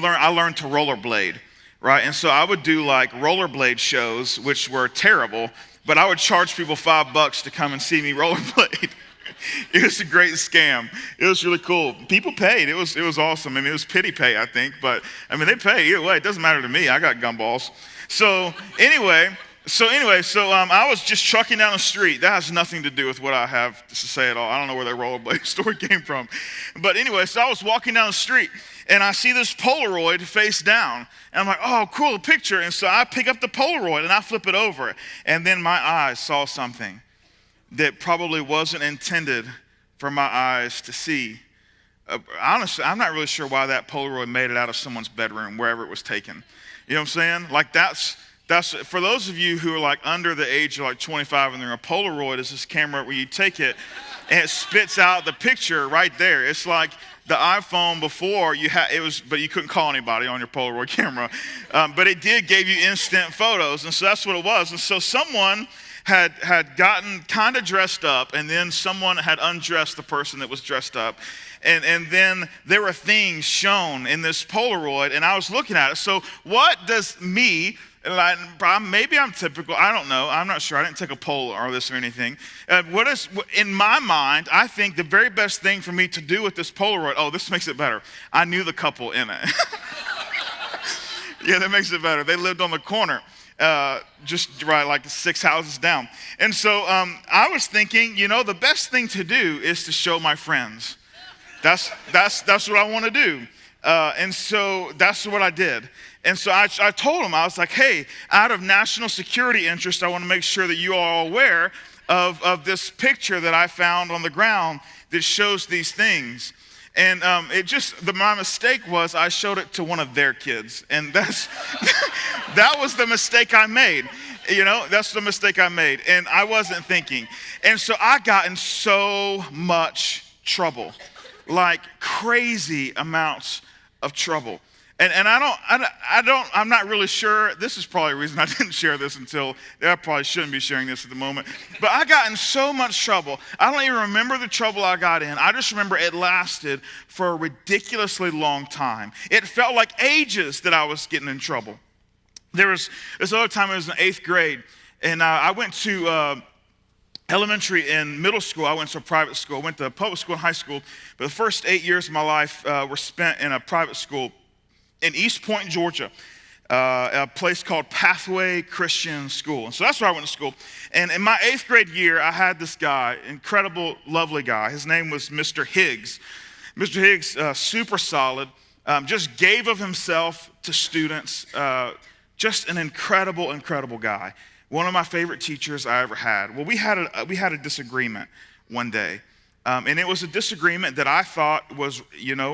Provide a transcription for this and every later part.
I learned to rollerblade, right? And so I would do like rollerblade shows, which were terrible, but I would charge people $5 to come and see me rollerblade. It was a great scam. It was really cool. People paid. It was awesome. I mean, it was pity pay, I think, but I mean, they pay either way. It doesn't matter to me. I got gumballs. So anyway, I was just trucking down the street. That has nothing to do with what I have to say at all. I don't know where that rollerblade story came from. But anyway, so I was walking down the street, and I see this Polaroid face down. And I'm like, oh, cool, a picture. And so I pick up the Polaroid, and I flip it over. And then my eyes saw something that probably wasn't intended for my eyes to see. Honestly, I'm not really sure why that Polaroid made it out of someone's bedroom, wherever it was taken. You know what I'm saying? Like that's for those of you who are like under the age of like 25 and they're a Polaroid is this camera where you take it and it spits out the picture right there. It's like the iPhone before but you couldn't call anybody on your Polaroid camera. But it did give you instant photos, and so that's what it was. And so someone had gotten kind of dressed up, and then someone had undressed the person that was dressed up. And then there were things shown in this Polaroid, and I was looking at it. So what does me, maybe I'm typical, I don't know, I'm not sure, I didn't take a poll or this or anything. In my mind, I think the very best thing for me to do with this Polaroid, this makes it better. I knew the couple in it. Yeah, that makes it better. They lived on the corner. Just right, like 6 houses down. And so I was thinking, the best thing to do is to show my friends. That's what I want to do. And so that's what I did. And so I told them, I was like, hey, out of national security interest, I want to make sure that you are all aware of this picture that I found on the ground that shows these things. And my mistake was I showed it to one of their kids. And that was the mistake I made. That's the mistake I made. And I wasn't thinking. And so I got in so much trouble, like crazy amounts of trouble. And I'm not really sure. This is probably the reason I didn't share this I probably shouldn't be sharing this at the moment. But I got in so much trouble. I don't even remember the trouble I got in. I just remember it lasted for a ridiculously long time. It felt like ages that I was getting in trouble. There was this other time, I was in 8th grade, and I went to elementary and middle school. I went to a private school. I went to public school and high school. But the first 8 years of my life were spent in a private school in East Point, Georgia, a place called Pathway Christian School. And so that's where I went to school. And in my 8th grade year, I had this guy, incredible, lovely guy. His name was Mr. Higgs. Mr. Higgs, super solid, just gave of himself to students, just an incredible, incredible guy. One of my favorite teachers I ever had. Well, we had a disagreement one day. And it was a disagreement that I thought was,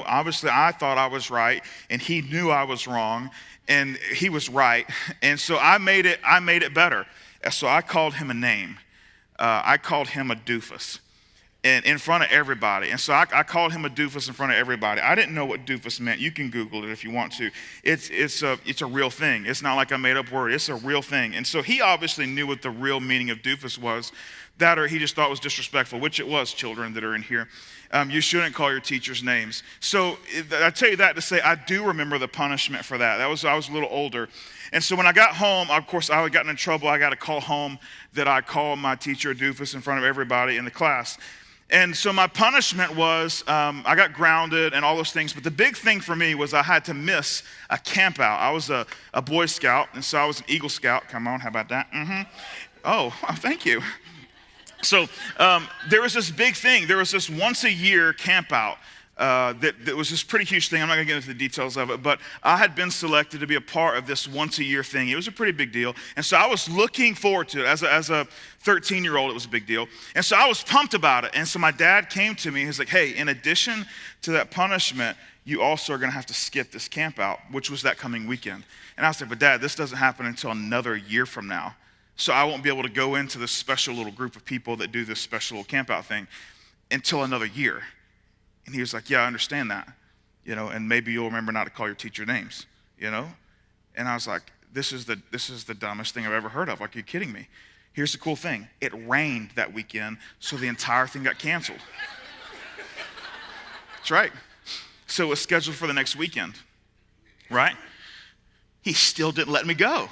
obviously I thought I was right, and he knew I was wrong, and he was right. And so I made it better. So I called him a name. I called him a doofus, and in front of everybody. And so I called him a doofus in front of everybody. I didn't know what doofus meant. You can Google it if you want to. It's a real thing. It's not like I made up word. It's a real thing. And so he obviously knew what the real meaning of doofus was. That or he just thought it was disrespectful, which it was, children that are in here. You shouldn't call your teachers names. So I tell you that to say I do remember the punishment for that. I was a little older. And so when I got home, of course, I had gotten in trouble. I got a call home that I called my teacher a doofus in front of everybody in the class. And so my punishment was I got grounded and all those things. But the big thing for me was I had to miss a camp out. I was a Boy Scout, and so I was an Eagle Scout. Come on, how about that? Mm-hmm. Oh, thank you. So there was this big thing. There was this once a year camp out that was this pretty huge thing. I'm not going to get into the details of it, but I had been selected to be a part of this once a year thing. It was a pretty big deal. And so I was looking forward to it. As a 13-year-old, it was a big deal. And so I was pumped about it. And so my dad came to me. He's like, hey, in addition to that punishment, you also are going to have to skip this camp out, which was that coming weekend. And I was like, but Dad, this doesn't happen until another year from now. So I won't be able to go into this special little group of people that do this special little camp out thing until another year. And he was like, yeah, I understand that, and maybe you'll remember not to call your teacher names, And I was like, this is the dumbest thing I've ever heard of. Like, are you kidding me? Here's the cool thing. It rained that weekend, so the entire thing got canceled. That's right. So it was scheduled for the next weekend. right? He still didn't let me go.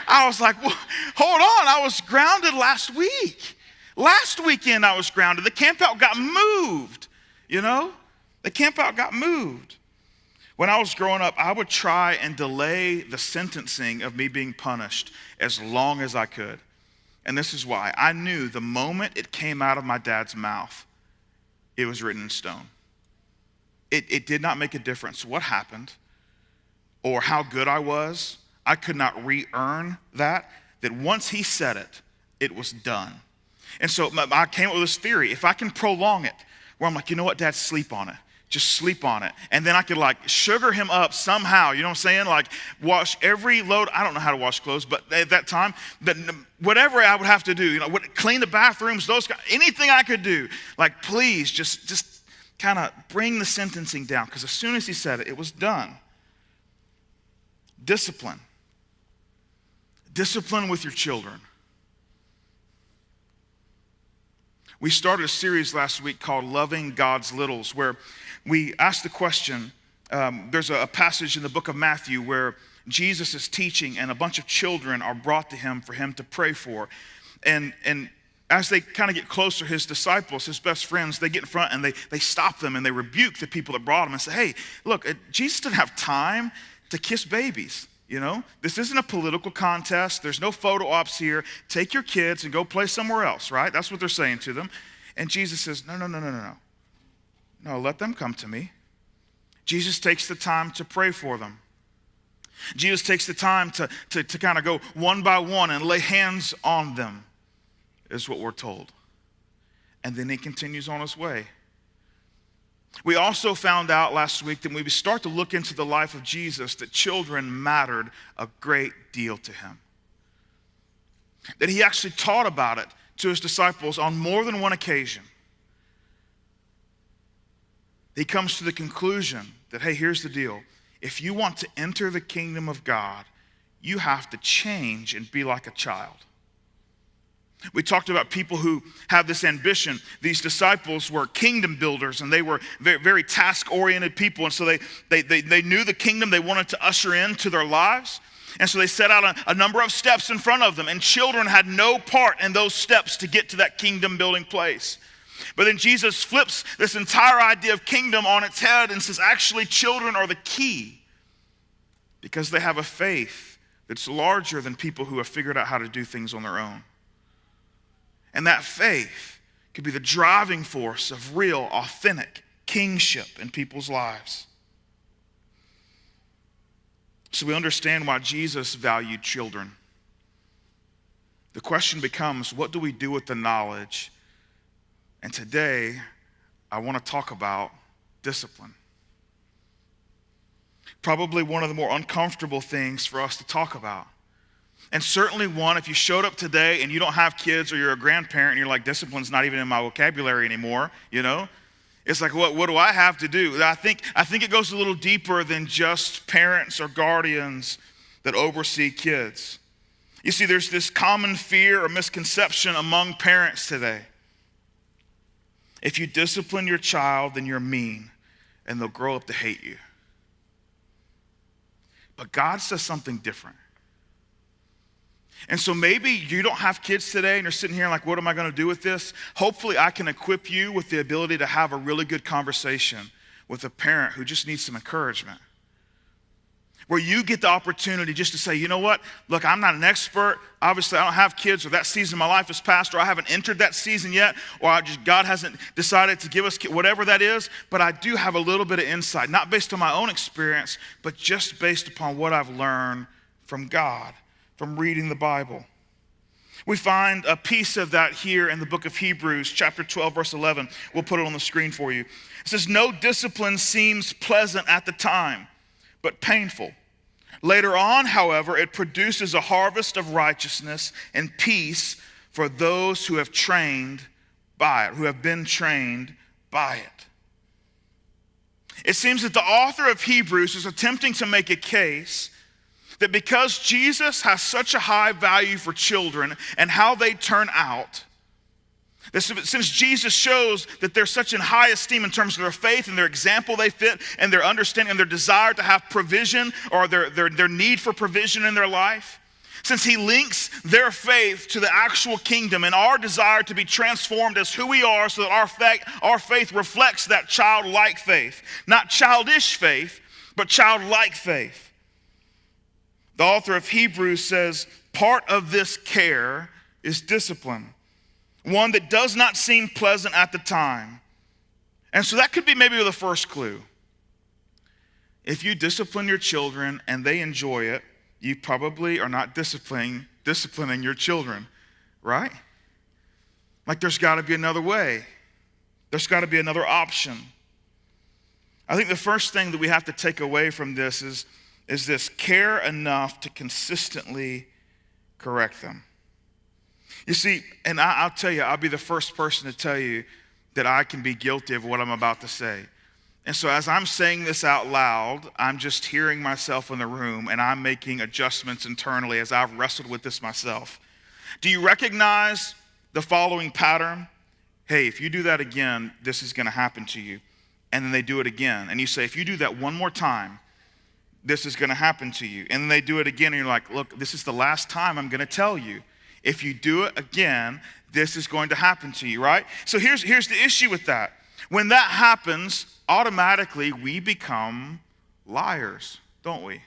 I was like, well, hold on, I was grounded last week. Last weekend I was grounded. The campout got moved, you know? The campout got moved. When I was growing up, I would try and delay the sentencing of me being punished as long as I could. And this is why. I knew the moment it came out of my dad's mouth, it was written in stone. It did not make a difference what happened or how good I was. I could not re-earn that once he said it, it was done. And so I came up with this theory. If I can prolong it, where I'm like, you know what, Dad, sleep on it. Just sleep on it. And then I could like sugar him up somehow, you know what I'm saying? Like wash every load. I don't know how to wash clothes, but at that time, whatever I would have to do, you know, clean the bathrooms, anything I could do, like please just kind of bring the sentencing down. Because as soon as he said it, it was done. Discipline. Discipline with your children. We started a series last week called Loving God's Littles, where we asked the question, there's a passage in the book of Matthew where Jesus is teaching and a bunch of children are brought to him for him to pray for. And as they kind of get closer, his disciples, his best friends, they get in front and they stop them and they rebuke the people that brought him and say, hey, look, Jesus didn't have time to kiss babies. You know, this isn't a political contest. There's no photo ops here. Take your kids and go play somewhere else, right? That's what they're saying to them. And Jesus says, no. No, let them come to me. Jesus takes the time to pray for them. Jesus takes the time to kind of go one by one and lay hands on them, is what we're told. And then he continues on his way. We also found out last week that when we start to look into the life of Jesus, that children mattered a great deal to him. That he actually taught about it to his disciples on more than one occasion. He comes to the conclusion that, hey, here's the deal. If you want to enter the kingdom of God, you have to change and be like a child. We talked about people who have this ambition. These disciples were kingdom builders, and they were very, very task-oriented people. And so they knew the kingdom they wanted to usher into their lives. And so they set out a number of steps in front of them. And children had no part in those steps to get to that kingdom-building place. But then Jesus flips this entire idea of kingdom on its head and says, actually, children are the key. Because they have a faith that's larger than people who have figured out how to do things on their own. And that faith could be the driving force of real, authentic kingship in people's lives. So we understand why Jesus valued children. The question becomes, what do we do with the knowledge? And today, I want to talk about discipline. Probably one of the more uncomfortable things for us to talk about. And certainly one, if you showed up today and you don't have kids or you're a grandparent and you're like, discipline's not even in my vocabulary anymore, you know? It's like, what do I have to do? I think it goes a little deeper than just parents or guardians that oversee kids. You see, there's this common fear or misconception among parents today. If you discipline your child, then you're mean and they'll grow up to hate you. But God says something different. And so maybe you don't have kids today and you're sitting here like, what am I going to do with this? Hopefully I can equip you with the ability to have a really good conversation with a parent who just needs some encouragement. Where you get the opportunity just to say, you know what? Look, I'm not an expert. Obviously, I don't have kids, or that season of my life has passed, or I haven't entered that season yet, or God hasn't decided to give us kids, whatever that is. But I do have a little bit of insight, not based on my own experience, but just based upon what I've learned from God, from reading the Bible. We find a piece of that here in the book of Hebrews, chapter 12, verse 11. We'll put it on the screen for you. It says, no discipline seems pleasant at the time, but painful. Later on, however, it produces a harvest of righteousness and peace for those who have trained by it, who have been trained by it. It seems that the author of Hebrews is attempting to make a case that because Jesus has such a high value for children and how they turn out, Since Jesus shows that they're such in high esteem in terms of their faith and their example they fit and their understanding and their desire to have provision or their need for provision in their life, since he links their faith to the actual kingdom and our desire to be transformed as who we are so that our faith reflects that childlike faith, not childish faith, but childlike faith. The author of Hebrews says, part of this care is discipline, one that does not seem pleasant at the time. And so that could be maybe the first clue. If you discipline your children and they enjoy it, you probably are not disciplining your children, right? Like there's got to be another way. There's got to be another option. I think the first thing that we have to take away from this is this: care enough to consistently correct them. You see, and I'll tell you, I'll be the first person to tell you that I can be guilty of what I'm about to say. And so as I'm saying this out loud, I'm just hearing myself in the room and I'm making adjustments internally as I've wrestled with this myself. Do you recognize the following pattern? Hey, if you do that again, this is going to happen to you. And then they do it again. And you say, if you do that one more time, this is going to happen to you. And then they do it again and you're like, look, this is the last time I'm going to tell you. If you do it again, this is going to happen to you, right? So here's the issue with that. When that happens, automatically we become liars, don't we?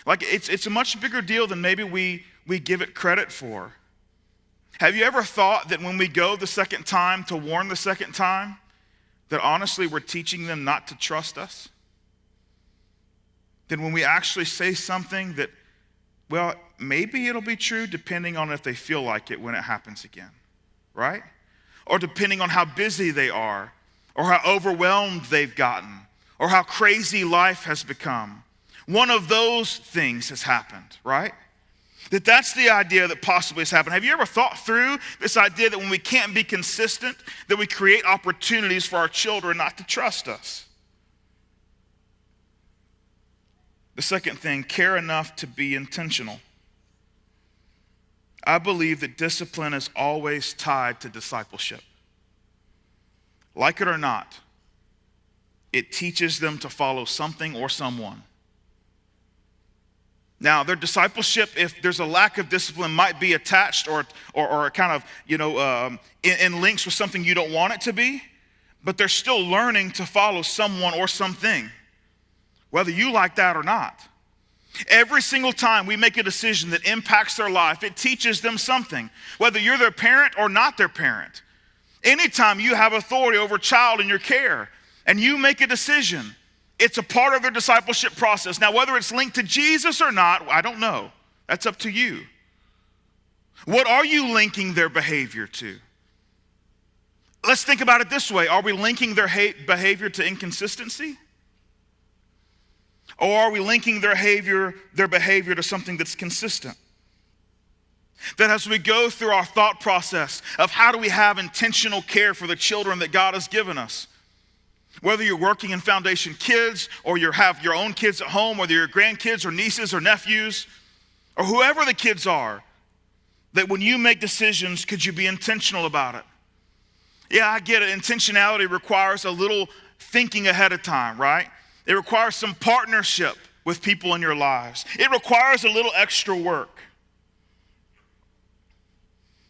Like it's a much bigger deal than maybe we give it credit for. Have you ever thought that when we go the second time to warn the second time, that honestly we're teaching them not to trust us? That when we actually say something that, well, maybe it'll be true depending on if they feel like it when it happens again, right? Or depending on how busy they are, or how overwhelmed they've gotten, or how crazy life has become. One of those things has happened, right? That's the idea that possibly has happened. Have you ever thought through this idea that when we can't be consistent, that we create opportunities for our children not to trust us? The second thing, care enough to be intentional. I believe that discipline is always tied to discipleship. Like it or not, it teaches them to follow something or someone. Now, their discipleship, if there's a lack of discipline, might be attached or kind of, in links with something you don't want it to be, but they're still learning to follow someone or something, whether you like that or not. Every single time we make a decision that impacts their life, it teaches them something, whether you're their parent or not their parent. Anytime you have authority over a child in your care and you make a decision, it's a part of their discipleship process. Now, whether it's linked to Jesus or not, I don't know. That's up to you. What are you linking their behavior to? Let's think about it this way. Are we linking their behavior to inconsistency? Or are we linking their behavior to something that's consistent? That as we go through our thought process of how do we have intentional care for the children that God has given us, whether you're working in Foundation Kids or you have your own kids at home, whether you're grandkids or nieces or nephews, or whoever the kids are, that when you make decisions, could you be intentional about it? Yeah, I get it. Intentionality requires a little thinking ahead of time, right? It requires some partnership with people in your lives. It requires a little extra work.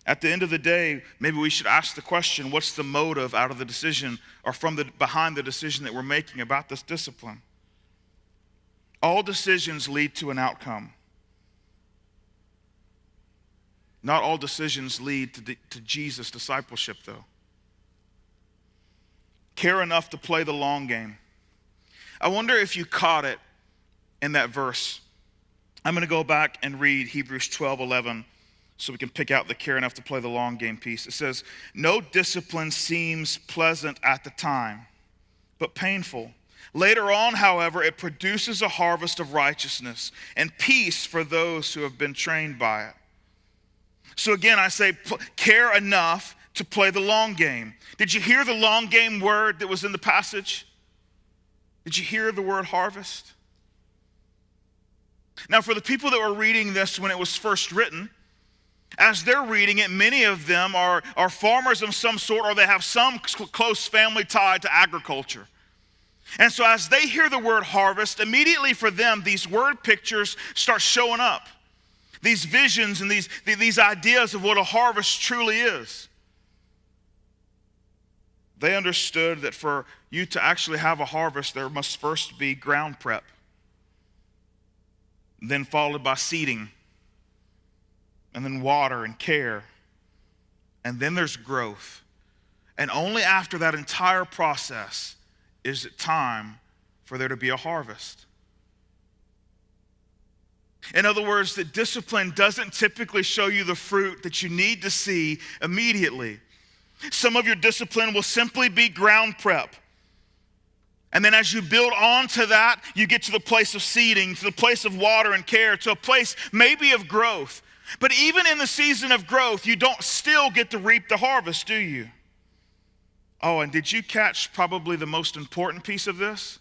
At the end of the day, maybe we should ask the question, what's the motive out of the decision or behind the decision that we're making about this discipline? All decisions lead to an outcome. Not all decisions lead to Jesus' discipleship, though. Care enough to play the long game. I wonder if you caught it in that verse. I'm going to go back and read Hebrews 12:11 so we can pick out the care enough to play the long game piece. It says, no discipline seems pleasant at the time, but painful. Later on, however, it produces a harvest of righteousness and peace for those who have been trained by it. So again, I say care enough to play the long game. Did you hear the long game word that was in the passage? Did you hear the word harvest? Now, for the people that were reading this when it was first written, As they're reading it, many of them are farmers of some sort, or they have some close family tied to agriculture. And so as they hear the word harvest, immediately for them, these word pictures start showing up. These visions and these ideas of what a harvest truly is. They understood that for you to actually have a harvest, there must first be ground prep, then followed by seeding, and then water and care, and then there's growth. And only after that entire process is it time for there to be a harvest. In other words, that discipline doesn't typically show you the fruit that you need to see immediately. Some of your discipline will simply be ground prep. And then as you build onto that, you get to the place of seeding, to the place of water and care, to a place maybe of growth. But even in the season of growth, you don't still get to reap the harvest, do you? Oh, and did you catch probably the most important piece of this?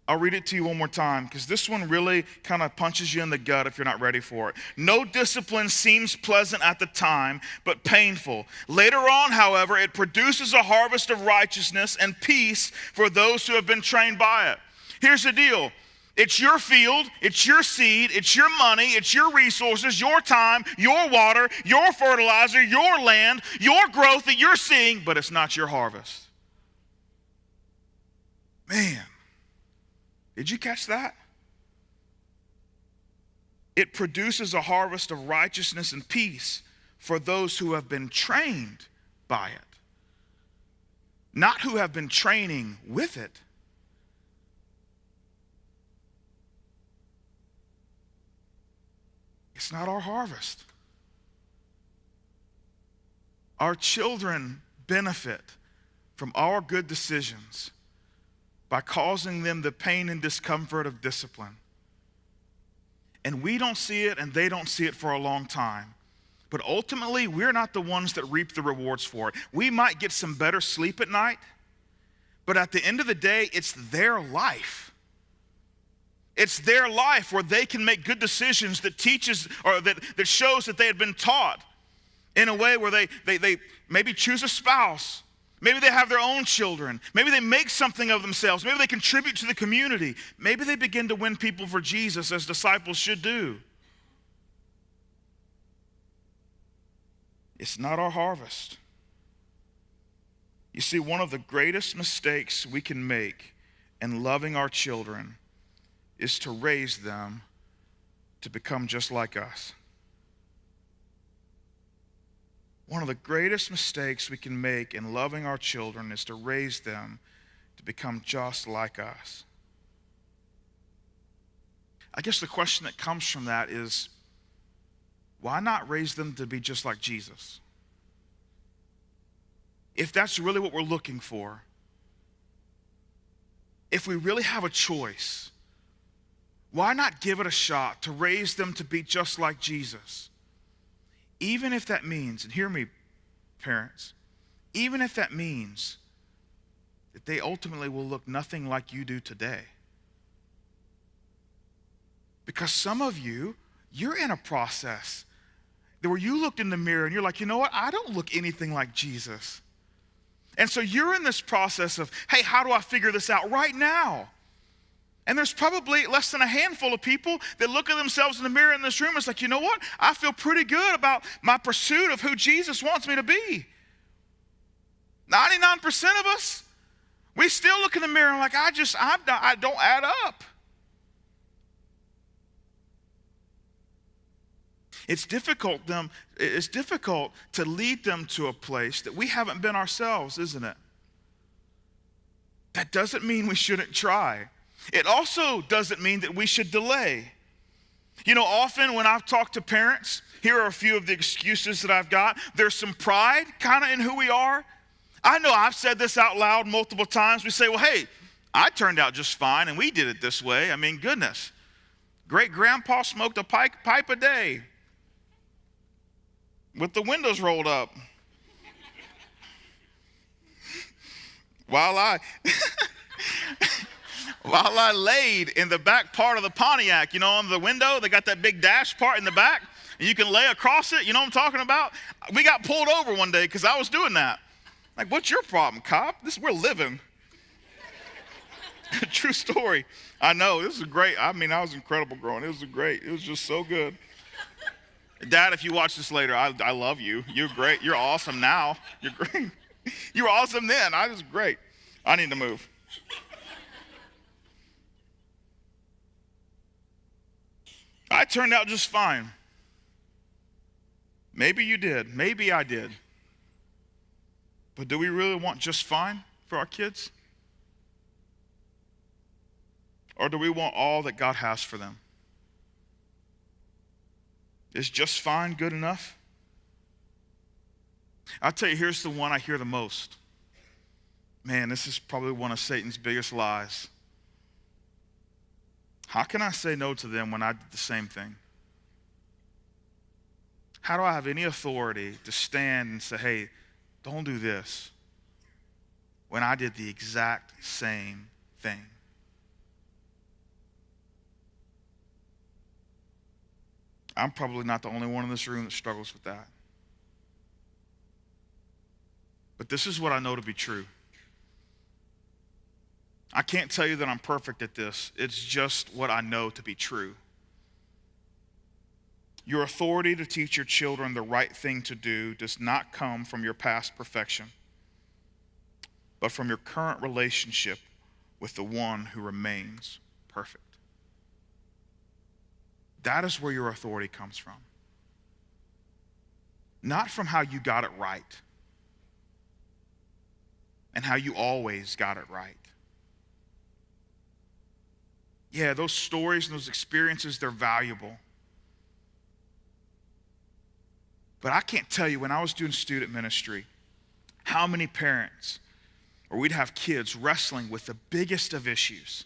I'll read it to you one more time, because this one really kind of punches you in the gut if you're not ready for it. No discipline seems pleasant at the time, but painful. Later on, however, it produces a harvest of righteousness and peace for those who have been trained by it. Here's the deal. It's your field, it's your seed, it's your money, it's your resources, your time, your water, your fertilizer, your land, your growth that you're seeing, but it's not your harvest. Man. Did you catch that? It produces a harvest of righteousness and peace for those who have been trained by it, not who have been training with it. It's not our harvest. Our children benefit from our good decisions by causing them the pain and discomfort of discipline. And we don't see it, and they don't see it for a long time. But ultimately, we're not the ones that reap the rewards for it. We might get some better sleep at night, but at the end of the day, it's their life. It's their life where they can make good decisions that teaches, or that shows that they had been taught in a way where they maybe choose a spouse. Maybe they have their own children. Maybe they make something of themselves. Maybe they contribute to the community. Maybe they begin to win people for Jesus as disciples should do. It's not our harvest. You see, one of the greatest mistakes we can make in loving our children is to raise them to become just like us. One of the greatest mistakes we can make in loving our children is to raise them to become just like us. I guess the question that comes from that is, why not raise them to be just like Jesus? If that's really what we're looking for, if we really have a choice, why not give it a shot to raise them to be just like Jesus? Even if that means, and hear me, parents, even if that means that they ultimately will look nothing like you do today. Because some of you, you're in a process where you looked in the mirror and you're like, you know what? I don't look anything like Jesus. And so you're in this process of, hey, how do I figure this out right now? And there's probably less than a handful of people that look at themselves in the mirror in this room and it's like, you know what? I feel pretty good about my pursuit of who Jesus wants me to be. 99% of us, we still look in the mirror and like, I don't add up. It's difficult to lead them to a place that we haven't been ourselves, isn't it? That doesn't mean we shouldn't try. It also doesn't mean that we should delay. You know, often when I've talked to parents, here are a few of the excuses that I've got. There's some pride kind of in who we are. I know I've said this out loud multiple times. We say, well, hey, I turned out just fine and we did it this way. I mean, goodness. Great grandpa smoked a pipe a day with the windows rolled up. While I laid in the back part of the Pontiac, you know, on the window, they got that big dash part in the back. And you can lay across it, you know what I'm talking about? We got pulled over one day because I was doing that. Like, what's your problem, cop? We're living. True story. I know, this is great. I mean, I was incredible growing. It was just so good. Dad, if you watch this later, I love you. You're great. You're awesome now. You're great. You were awesome then. I was great. I need to move. I turned out just fine. Maybe you did. Maybe I did. But do we really want just fine for our kids? Or do we want all that God has for them? Is just fine good enough? I'll tell you, here's the one I hear the most. Man, this is probably one of Satan's biggest lies. How can I say no to them when I did the same thing? How do I have any authority to stand and say, hey, don't do this, when I did the exact same thing? I'm probably not the only one in this room that struggles with that. But this is what I know to be true. I can't tell you that I'm perfect at this. It's just what I know to be true. Your authority to teach your children the right thing to do does not come from your past perfection, but from your current relationship with the one who remains perfect. That is where your authority comes from. Not from how you got it right and how you always got it right. Yeah, those stories and those experiences, they're valuable. But I can't tell you, when I was doing student ministry, how many parents, or we'd have kids wrestling with the biggest of issues.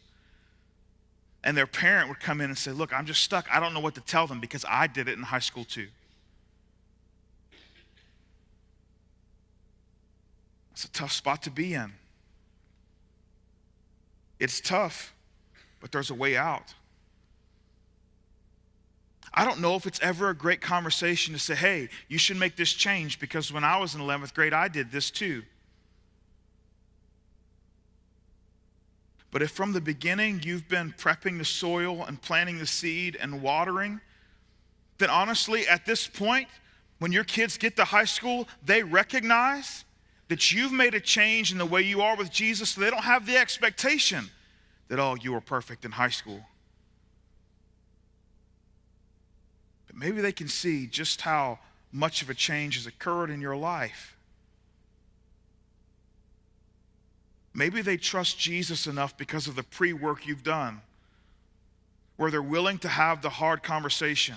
And their parent would come in and say, look, I'm just stuck. I don't know what to tell them because I did it in high school too. It's a tough spot to be in. It's tough, but there's a way out. I don't know if it's ever a great conversation to say, hey, you should make this change because when I was in 11th grade, I did this too. But if from the beginning you've been prepping the soil and planting the seed and watering, then honestly, at this point, when your kids get to high school, they recognize that you've made a change in the way you are with Jesus, so they don't have the expectation that, oh, you were perfect in high school. But maybe they can see just how much of a change has occurred in your life. Maybe they trust Jesus enough because of the pre-work you've done, where they're willing to have the hard conversation,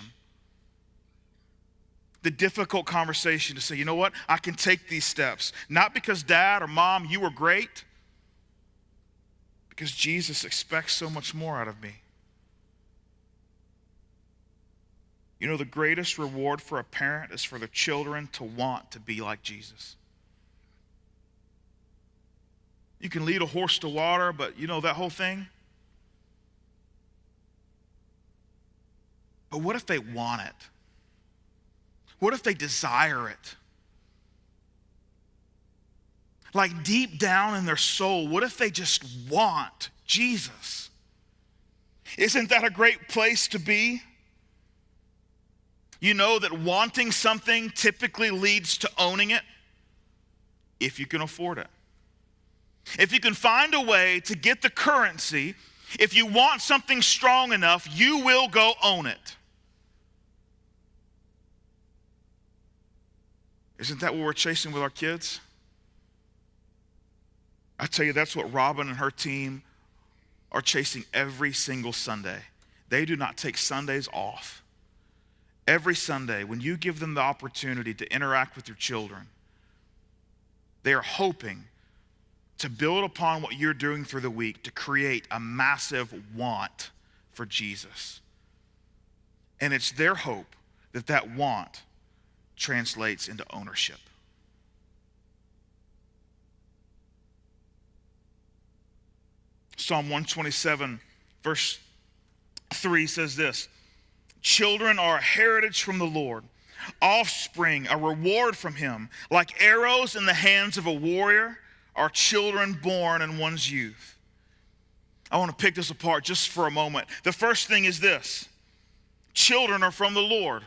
the difficult conversation to say, you know what, I can take these steps. Not because dad or mom, you were great, because Jesus expects so much more out of me. You know, the greatest reward for a parent is for their children to want to be like Jesus. You can lead a horse to water, but you know that whole thing? But what if they want it? What if they desire it? Like deep down in their soul, what if they just want Jesus? Isn't that a great place to be? You know that wanting something typically leads to owning it if you can afford it. If you can find a way to get the currency, if you want something strong enough, you will go own it. Isn't that what we're chasing with our kids? I tell you, that's what Robin and her team are chasing every single Sunday. They do not take Sundays off. Every Sunday, when you give them the opportunity to interact with your children, they are hoping to build upon what you're doing through the week to create a massive want for Jesus. And it's their hope that that want translates into ownership. Psalm 127, verse 3 says this: Children are a heritage from the Lord, offspring a reward from him. Like arrows in the hands of a warrior are children born in one's youth. I want to pick this apart just for a moment. The first thing is this: children are from the Lord.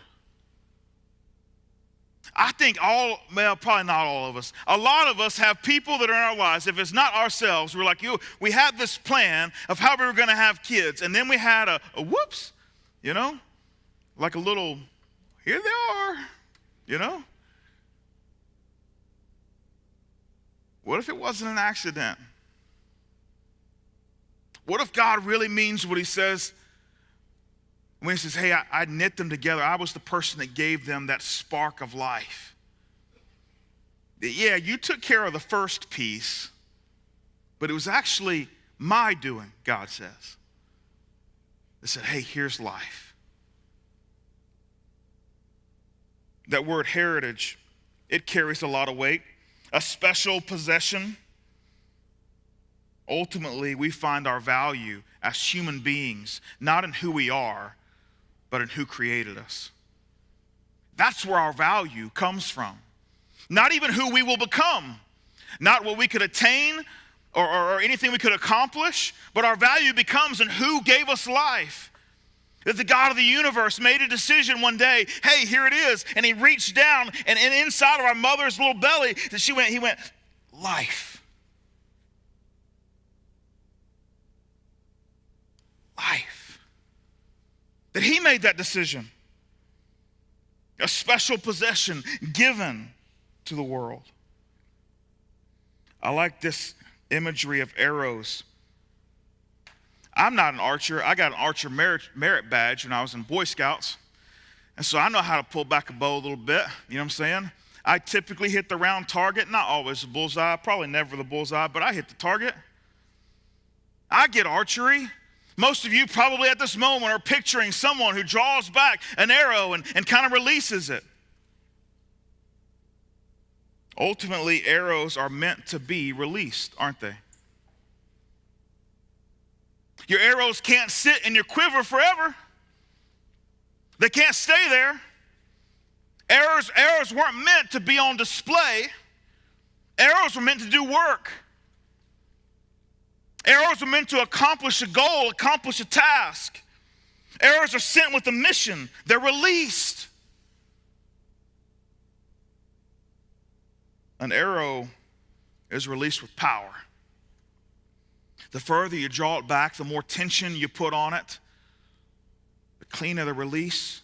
I think probably not all of us. A lot of us have people that are in our lives. If it's not ourselves, we're like, we had this plan of how we were going to have kids. And then we had a whoops, like a little, here they are, What if it wasn't an accident? What if God really means what he says when he says, hey, I knit them together. I was the person that gave them that spark of life. Yeah, you took care of the first piece, but it was actually my doing, God says. They said, hey, here's life. That word heritage, it carries a lot of weight. A special possession. Ultimately, we find our value as human beings, not in who we are, but in who created us. That's where our value comes from. Not even who we will become, not what we could attain or anything we could accomplish, but our value becomes in who gave us life. That the God of the universe made a decision one day, hey, here it is, and he reached down, and inside of our mother's little belly, he went, life. Life. That he made that decision. A special possession given to the world. I like this imagery of arrows. I'm not an archer. I got an archer merit badge when I was in Boy Scouts. And so I know how to pull back a bow a little bit. You know what I'm saying? I typically hit the round target. Not always the bullseye. Probably never the bullseye, but I hit the target. I get archery. Most of you probably at this moment are picturing someone who draws back an arrow and kind of releases it. Ultimately, arrows are meant to be released, aren't they? Your arrows can't sit in your quiver forever. They can't stay there. Arrows weren't meant to be on display. Arrows were meant to do work. Arrows are meant to accomplish a goal, accomplish a task. Arrows are sent with a mission. They're released. An arrow is released with power. The further you draw it back, the more tension you put on it, the cleaner the release,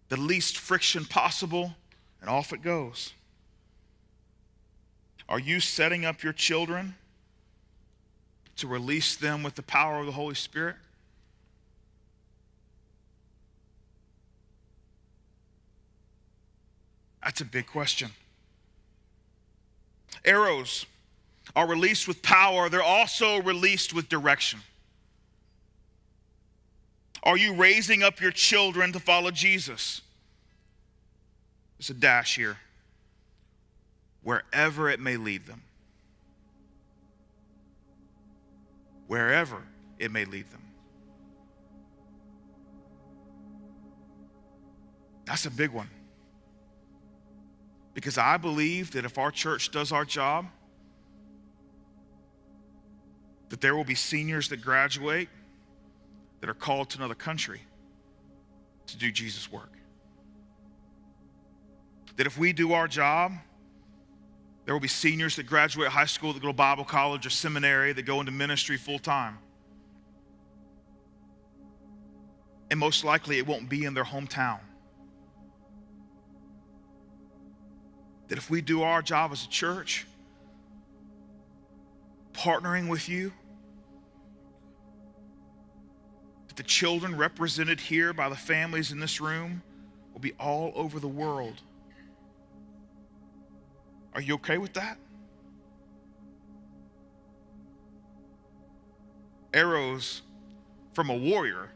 the least friction possible, and off it goes. Are you setting up your children to release them with the power of the Holy Spirit? That's a big question. Arrows are released with power. They're also released with direction. Are you raising up your children to follow Jesus? There's a dash here. Wherever it may lead them. Wherever it may lead them. That's a big one. Because I believe that if our church does our job, that there will be seniors that graduate that are called to another country to do Jesus' work. That if we do our job, there will be seniors that graduate high school, that go to Bible college or seminary, that go into ministry full time. And most likely it won't be in their hometown. That if we do our job as a church, partnering with you, that the children represented here by the families in this room will be all over the world. Are you okay with that? Arrows from a warrior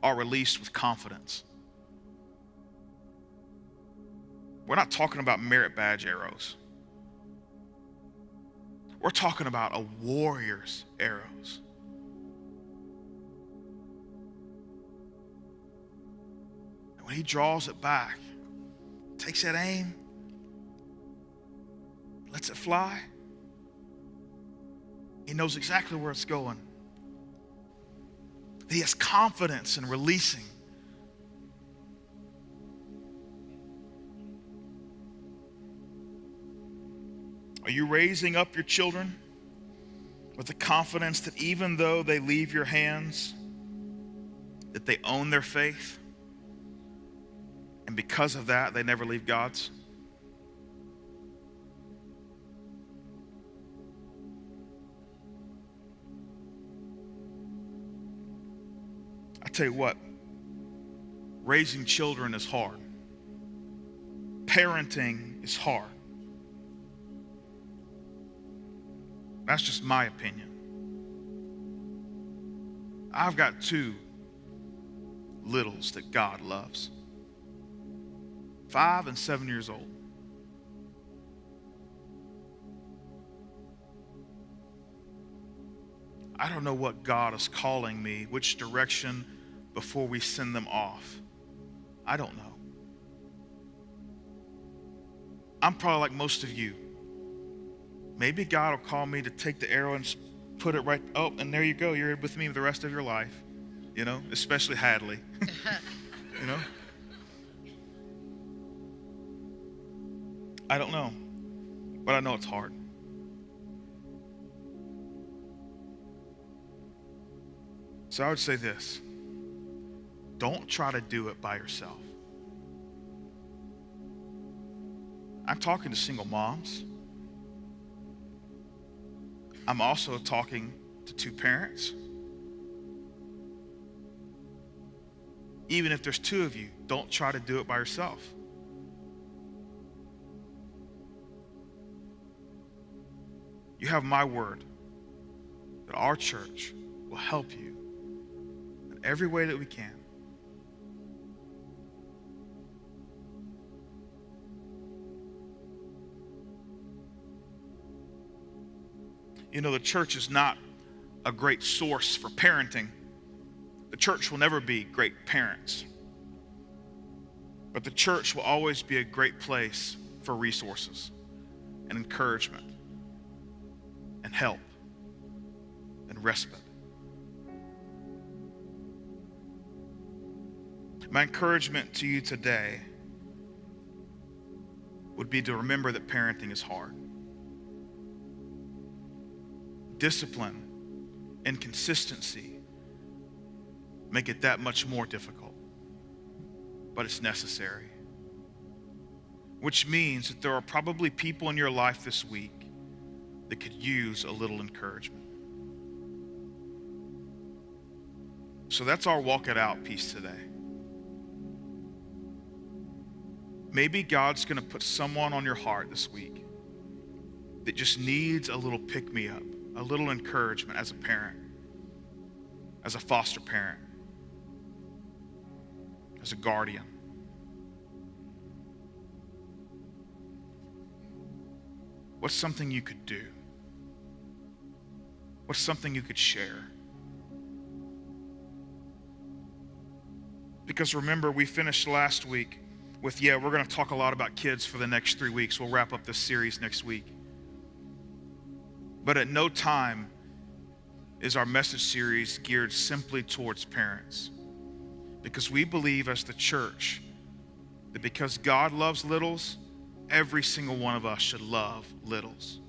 are released with confidence. We're not talking about merit badge arrows. We're talking about a warrior's arrows. when he draws it back, takes that aim, lets it fly, he knows exactly where it's going. He has confidence in releasing. Are you raising up your children with the confidence that even though they leave your hands, that they own their faith, and because of that, they never leave God's? I tell you what, raising children is hard. Parenting is hard. That's just my opinion. I've got 2 littles that God loves. 5 and 7 years old. I don't know what God is calling me, which direction before we send them off. I don't know. I'm probably like most of you. Maybe God will call me to take the arrow and put it right, oh, and there you go. You're with me the rest of your life. You know, especially Hadley. You know? I don't know, but I know it's hard. So I would say this: don't try to do it by yourself. I'm talking to single moms. I'm also talking to 2 parents. Even if there's 2 of you, don't try to do it by yourself. You have my word that our church will help you in every way that we can. You know, the church is not a great source for parenting. The church will never be great parents. But the church will always be a great place for resources and encouragement and help and respite. My encouragement to you today would be to remember that parenting is hard. Discipline and consistency make it that much more difficult, but it's necessary. Which means that there are probably people in your life this week that could use a little encouragement. So that's our walk it out piece today. Maybe God's going to put someone on your heart this week that just needs a little pick-me-up, a little encouragement as a parent, as a foster parent, as a guardian. What's something you could do? What's something you could share? Because remember, we finished last week with, we're going to talk a lot about kids for the next 3 weeks. We'll wrap up this series next week. But at no time is our message series geared simply towards parents. Because we believe as the church that because God loves littles, every single one of us should love littles.